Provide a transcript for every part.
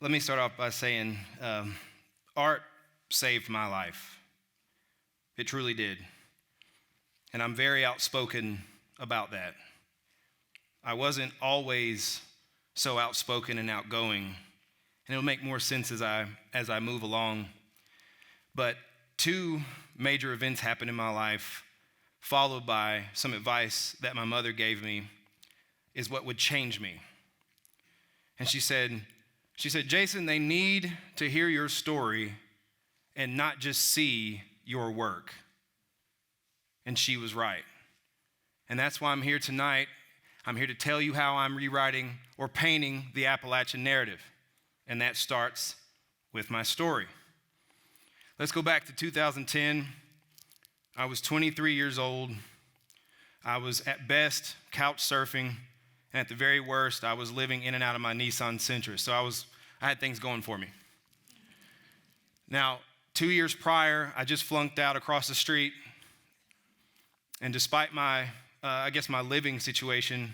Let me start off by saying art saved my life. It truly did. And I'm very outspoken about that. I wasn't always so outspoken and outgoing, and it'll make more sense as I move along. But two major events happened in my life, followed by some advice that my mother gave me, is what would change me. And she said, Jason, they need to hear your story and not just see your work. And she was right. And that's why I'm here tonight. I'm here to tell you how I'm rewriting or painting the Appalachian narrative. And that starts with my story. Let's go back to 2010. I was 23 years old. I was at best couch surfing, and at the very worst, I was living in and out of my Nissan Sentra. So I had things going for me. Now, 2 years prior, I just flunked out across the street, and despite my living situation,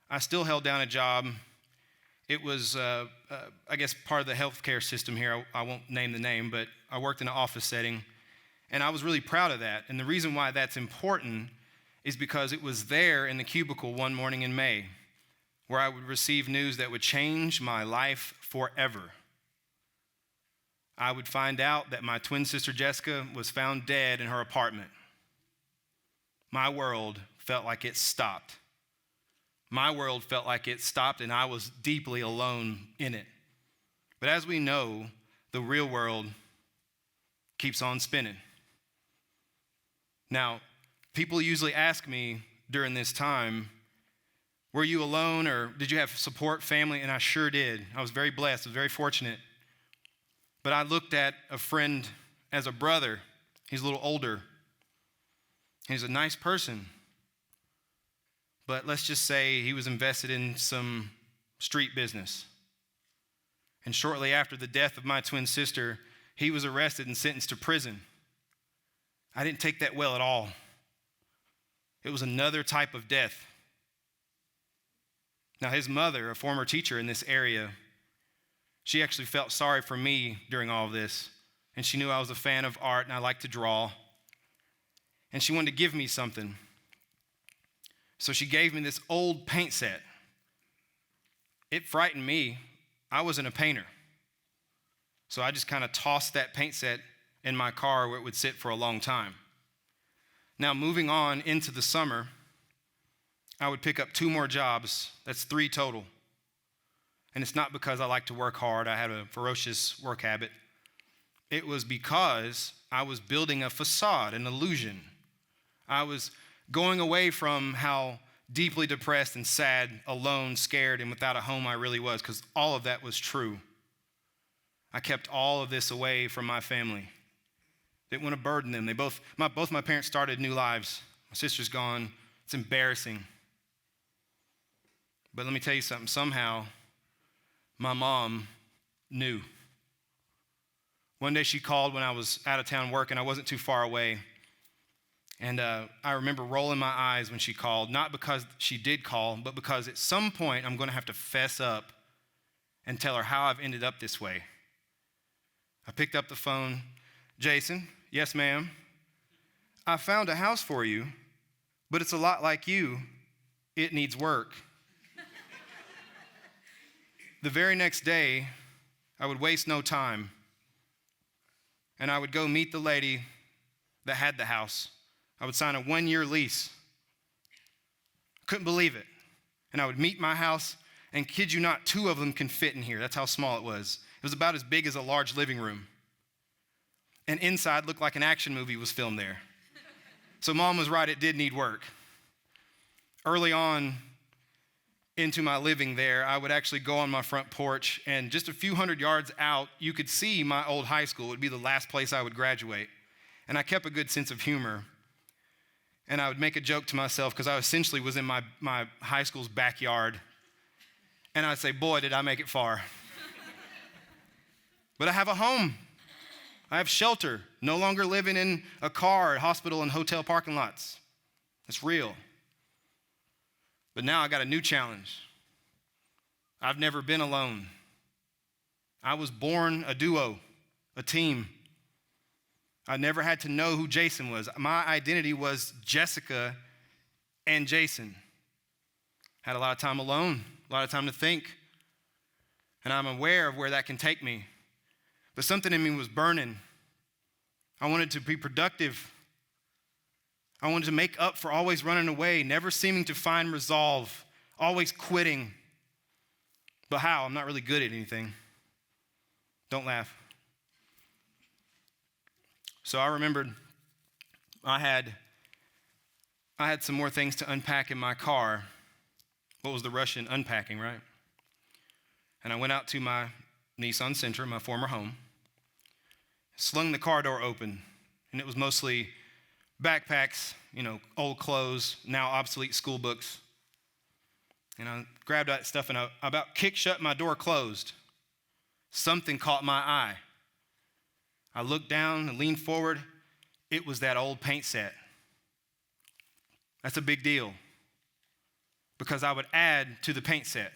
I still held down a job. It was, part of the healthcare system here. I won't name the name, but I worked in an office setting, and I was really proud of that. And the reason why that's important is because it was there in the cubicle one morning in May where I would receive news that would change my life forever. I would find out that my twin sister Jessica was found dead in her apartment. My world felt like it stopped. My world felt like it stopped, and I was deeply alone in it. But as we know, the real world keeps on spinning. Now, people usually ask me during this time, were you alone or did you have support, family? And I sure did. I was very blessed. I was very fortunate. But I looked at a friend as a brother. He's a little older. He's a nice person. But let's just say he was invested in some street business. And shortly after the death of my twin sister, he was arrested and sentenced to prison. I didn't take that well at all. It was another type of death. Now, his mother, a former teacher in this area, she actually felt sorry for me during all of this. And she knew I was a fan of art and I liked to draw. And she wanted to give me something. So she gave me this old paint set. It frightened me. I wasn't a painter. So I just kind of tossed that paint set in my car where it would sit for a long time. Now, moving on into the summer, I would pick up 2 more jobs. That's 3 total. And it's not because I like to work hard. I had a ferocious work habit. It was because I was building a facade, an illusion. I was going away from how deeply depressed and sad, alone, scared, and without a home I really was, because all of that was true. I kept all of this away from my family. Didn't want to burden them. Both my parents started new lives. My sister's gone. It's embarrassing. But let me tell you something. Somehow, my mom knew. One day she called when I was out of town working. I wasn't too far away. And I remember rolling my eyes when she called, not because she did call, but because at some point I'm going to have to fess up and tell her how I've ended up this way. I picked up the phone. Jason, yes, ma'am. I found a house for you, but it's a lot like you. It needs work. The very next day, I would waste no time, and I would go meet the lady that had the house. I would sign a 1-year lease. Couldn't believe it. And I would meet my house, and kid you not, 2 of them can fit in here. That's how small it was. It was about as big as a large living room. And inside looked like an action movie was filmed there. So Mom was right, it did need work. Early on into my living there, I would actually go on my front porch, and just a few hundred yards out, you could see my old high school. It would be the last place I would graduate. And I kept a good sense of humor. And I would make a joke to myself because I essentially was in my high school's backyard. And I'd say, boy, did I make it far. But I have a home. I have shelter. No longer living in a car, hospital, and hotel parking lots. It's real. But now I got a new challenge. I've never been alone. I was born a duo, a team. I never had to know who Jason was. My identity was Jessica and Jason. Had a lot of time alone, a lot of time to think. And I'm aware of where that can take me. But something in me was burning. I wanted to be productive. I wanted to make up for always running away, never seeming to find resolve, always quitting. But how? I'm not really good at anything. Don't laugh. So I remembered I had some more things to unpack in my car. What was the rush in unpacking, right? And I went out to my Nissan Sentra, my former home, slung the car door open, and it was mostly backpacks, old clothes, now obsolete school books. And I grabbed that stuff and I about kicked shut, my door closed. Something caught my eye. I looked down and leaned forward. It was that old paint set. That's a big deal because I would add to the paint set.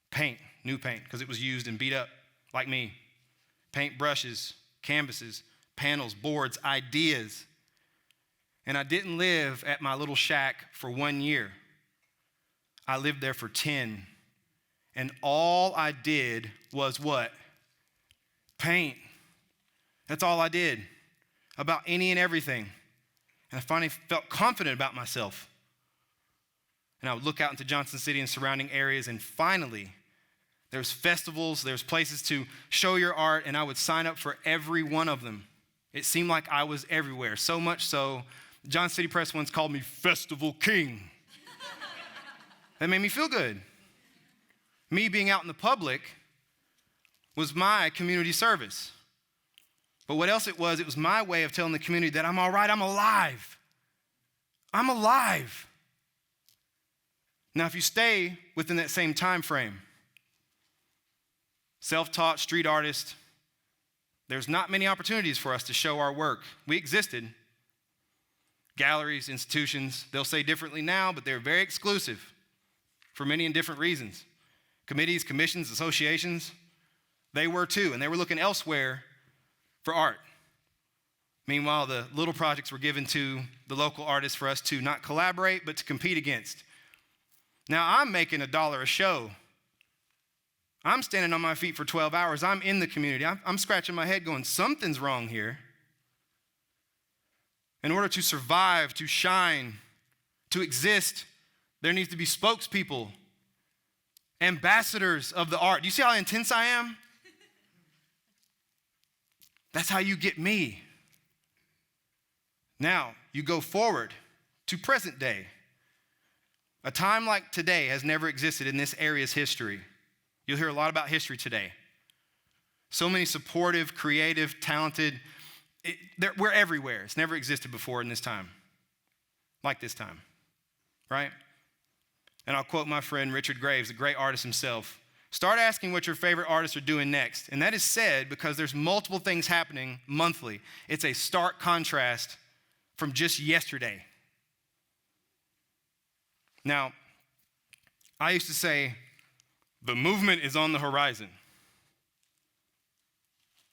Paint, new paint, because it was used and beat up like me. Paint brushes, canvases, panels, boards, ideas. And I didn't live at my little shack for 1 year. I lived there for 10. And all I did was what? Paint. That's all I did about any and everything. And I finally felt confident about myself. And I would look out into Johnson City and surrounding areas, and finally, there's festivals, there's places to show your art, and I would sign up for every one of them. It seemed like I was everywhere, so much so, Johnson City Press once called me Festival King. That made me feel good. Me being out in the public was my community service. But what else it was my way of telling the community that I'm all right, I'm alive. I'm alive. Now, if you stay within that same time frame, self-taught street artist, there's not many opportunities for us to show our work. We existed. Galleries, institutions, they'll say differently now, but they're very exclusive for many and different reasons. Committees, commissions, associations, they were too, and they were looking elsewhere for art. Meanwhile, the little projects were given to the local artists for us to not collaborate, but to compete against. Now, I'm making $1 a show. I'm standing on my feet for 12 hours. I'm in the community. I'm scratching my head going, something's wrong here. In order to survive, to shine, to exist, there needs to be spokespeople, ambassadors of the art. Do you see how intense I am? That's how you get me. Now, you go forward to present day. A time like today has never existed in this area's history. You'll hear a lot about history today. So many supportive, creative, talented. We're everywhere. It's never existed before in this time, like this time, right? And I'll quote my friend Richard Graves, a great artist himself. Start asking what your favorite artists are doing next. And that is said because there's multiple things happening monthly. It's a stark contrast from just yesterday. Now, I used to say, the movement is on the horizon.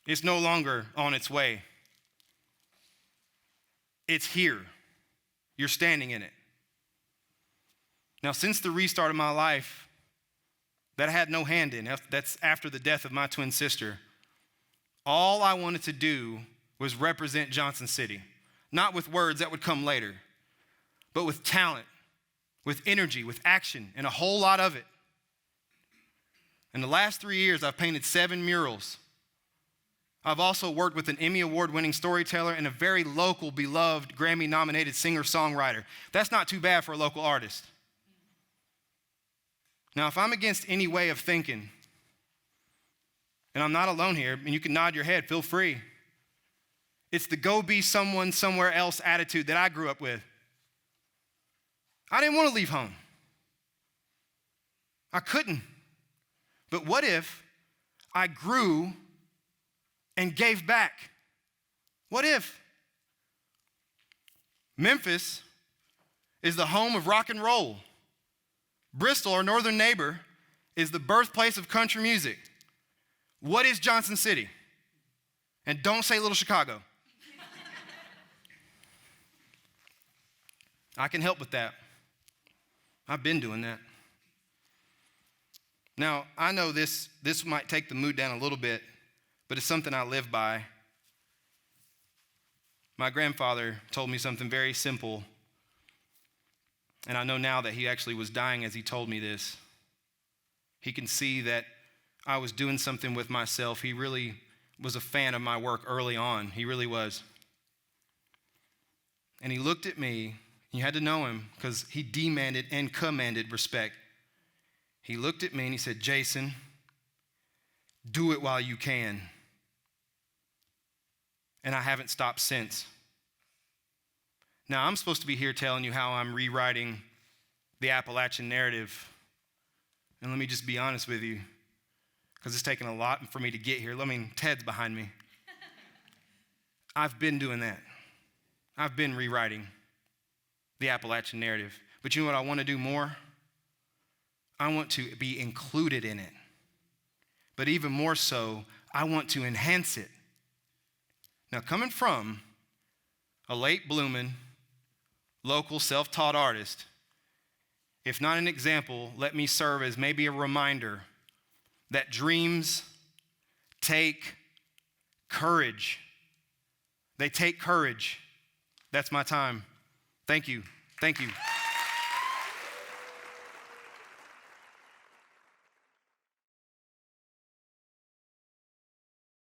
It's no longer on its way. It's here. You're standing in it. Now, since the restart of my life, that I had no hand in, that's after the death of my twin sister, all I wanted to do was represent Johnson City. Not with words, that would come later, but with talent, with energy, with action, and a whole lot of it. In the last 3 years, I've painted 7 murals. I've also worked with an Emmy Award-winning storyteller and a very local, beloved, Grammy-nominated singer-songwriter. That's not too bad for a local artist. Now, if I'm against any way of thinking, and I'm not alone here, and you can nod your head, feel free. It's the go be someone somewhere else attitude that I grew up with. I didn't want to leave home. I couldn't. But what if I grew and gave back? What if? Memphis is the home of rock and roll. Bristol, our northern neighbor, is the birthplace of country music. What is Johnson City? And don't say Little Chicago. I can help with that. I've been doing that. Now, I know this might take the mood down a little bit, but it's something I live by. My grandfather told me something very simple, and I know now that he actually was dying as he told me this. He can see that I was doing something with myself. He really was a fan of my work early on. He really was. And he looked at me. You had to know him because he demanded and commanded respect. He looked at me and he said, Jason, do it while you can. And I haven't stopped since. Now, I'm supposed to be here telling you how I'm rewriting the Appalachian narrative. And let me just be honest with you, because it's taken a lot for me to get here. Ted's behind me. I've been doing that. I've been rewriting the Appalachian narrative. But you know what I want to do more? I want to be included in it. But even more so, I want to enhance it. Now, coming from a late blooming, local self-taught artist, if not an example, let me serve as maybe a reminder that dreams take courage. They take courage. That's my time. Thank you. Thank you.